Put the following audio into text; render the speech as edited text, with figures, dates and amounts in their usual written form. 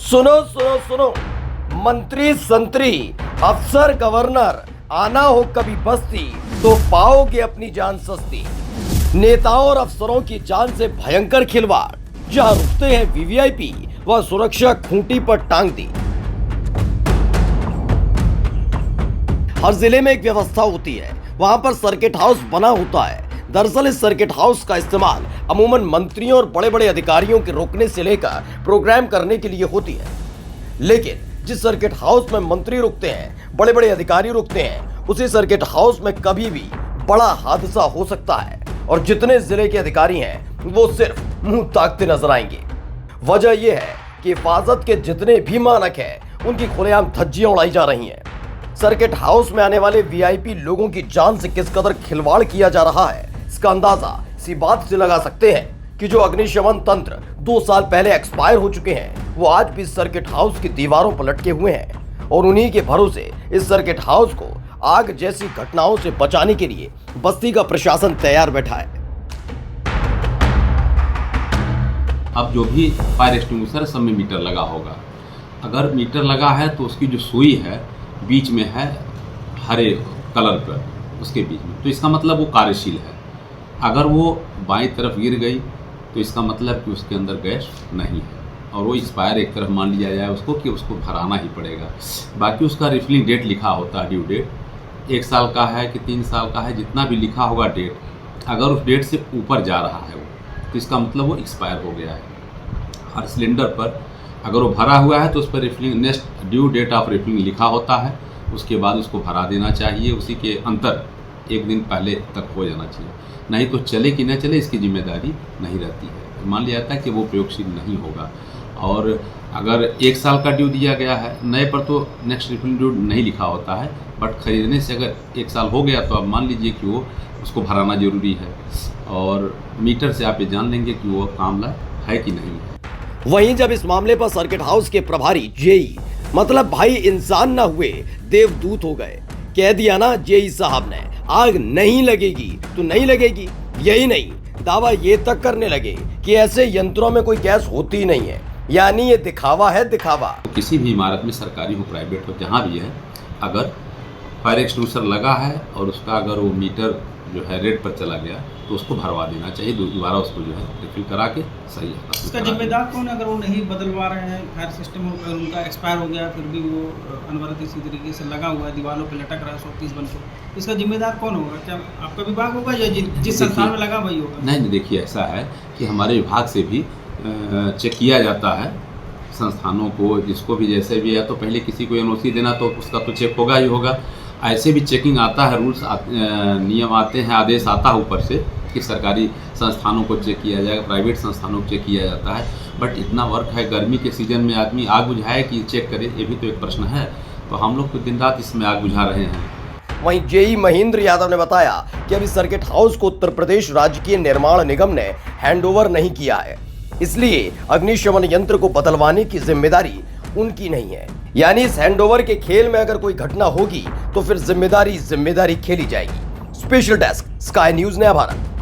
सुनो सुनो सुनो, मंत्री संतरी अफसर गवर्नर आना हो कभी बस्ती तो पाओगे अपनी जान सस्ती। नेताओं और अफसरों की जान से भयंकर खिलवाड़, जहां रुकते हैं वीवीआईपी वह सुरक्षा खूंटी पर टांग दी। हर जिले में एक व्यवस्था होती है, वहां पर सर्किट हाउस बना होता है। दरअसल इस सर्किट हाउस का इस्तेमाल अमूमन मंत्रियों और बड़े बड़े अधिकारियों के रोकने से लेकर प्रोग्राम करने के लिए होती है। लेकिन जिस सर्किट हाउस में मंत्री रुकते हैं, बड़े बड़े अधिकारी रुकते हैं, उसी सर्किट हाउस में कभी भी बड़ा हादसा हो सकता है और जितने जिले के अधिकारी हैं वो सिर्फ मुंह ताकते नजर आएंगे। वजह यह है कि हिफाजत के जितने भी मानक हैं उनकी खुलेआम धज्जियां उड़ाई जा रही हैं। सर्किट हाउस में आने वाले वीआईपी लोगों की जान से किस कदर खिलवाड़ किया जा रहा है, इसका अंदाजा इसी बात से लगा सकते हैं कि जो अग्निशमन तंत्र 2 साल पहले एक्सपायर हो चुके हैं वो आज भी सर्किट हाउस की दीवारों पर लटके हुए हैं और उन्हीं के भरोसे इस सर्किट हाउस को आग जैसी घटनाओं से बचाने के लिए बस्ती का प्रशासन तैयार बैठा है। अब जो भी फायर एक्सटिंग्विशर सब में मीटर लगा होगा, अगर मीटर लगा है तो उसकी जो सुई है बीच में है हरे कलर पर, उसके बीच में, तो इसका मतलब वो कार्यशील है। अगर वो बाईं तरफ गिर गई तो इसका मतलब कि उसके अंदर गैस नहीं है और वो एक्सपायर एक तरफ मान लिया जाए उसको कि उसको भराना ही पड़ेगा। बाकी उसका रिफिलिंग डेट लिखा होता है, ड्यू डेट 1 साल का है कि 3 साल का है, जितना भी लिखा होगा डेट, अगर उस डेट से ऊपर जा रहा है वो तो इसका मतलब वो एक्सपायर हो गया है। हर सिलेंडर पर अगर वो भरा हुआ है तो उस पर refilling next due date of refilling लिखा होता है, उसके बाद उसको भरा देना चाहिए। उसी के अंतर 1 दिन पहले तक हो जाना चाहिए, नहीं तो चले कि न चले इसकी जिम्मेदारी नहीं रहती है। मान लिया जाता है कि वो प्रयोगशील नहीं होगा। और अगर 1 साल का ड्यू दिया गया है, नए पर तो नेक्स्ट रिफिलिंग ड्यू नहीं लिखा होता है, बट खरीदने से अगर 1 साल हो गया तो अब मान लीजिए कि वो उसको भराना जरूरी है और मीटर से आप ये जान लेंगे कि वो काम लायक है कि नहीं है। वहीं जब इस मामले पर सर्किट हाउस के प्रभारी जेई, मतलब भाई इंसान ना हुए देवदूत हो गए, कह दिया ना जेई साहब ने आग नहीं लगेगी तो नहीं लगेगी। यही नहीं, दावा ये तक करने लगे कि ऐसे यंत्रों में कोई गैस होती ही नहीं है, यानी ये दिखावा है, दिखावा। तो किसी भी इमारत में, सरकारी हो प्राइवेट हो, जहाँ भी है, अगर फायर एक्सटिंग्विशर लगा है और उसका अगर वो मीटर जो है रेड पर चला गया तो उसको भरवा देना चाहिए, दोबारा उसको जो है रिफिल करा के सही है। इसका जिम्मेदार कौन है? अगर वो नहीं बदलवा रहे हैं, फायर सिस्टम अगर उनका एक्सपायर हो गया फिर भी वो अनवरत इसी तरीके से लगा हुआ है, दीवारों पे लटक रहा है 130 बन के, इसका जिम्मेदार कौन होगा? क्या आपका विभाग होगा या जिस संस्थान में लगा वही होगा? नहीं, देखिए ऐसा है कि हमारे विभाग से भी चेक किया जाता है संस्थानों को, जिसको भी जैसे भी है, तो पहले किसी को एनओसी देना तो उसका तो चेक होगा ही होगा। ऐसे भी चेकिंग आता है, रूल्स नियम आते हैं, आदेश आता है ऊपर से कि सरकारी संस्थानों को चेक किया जाएगा, प्राइवेट संस्थानों को चेक किया जाता है। बट इतना वर्क है, गर्मी के सीजन में आदमी आग बुझाए कि चेक करे, ये भी तो एक प्रश्न है। तो हम लोग तो दिन रात इसमें आग बुझा रहे हैं। वहीं जेई महेंद्र यादव ने बताया कि अभी सर्किट हाउस को उत्तर प्रदेश राजकीय निर्माण निगम ने हैंडओवर नहीं किया है, इसलिए अग्निशमन यंत्र को बदलवाने की जिम्मेदारी उनकी नहीं है। यानी इस हैंडओवर के खेल में अगर कोई घटना होगी तो फिर जिम्मेदारी खेली जाएगी। स्पेशल डेस्क, स्काई न्यूज, नया भारत।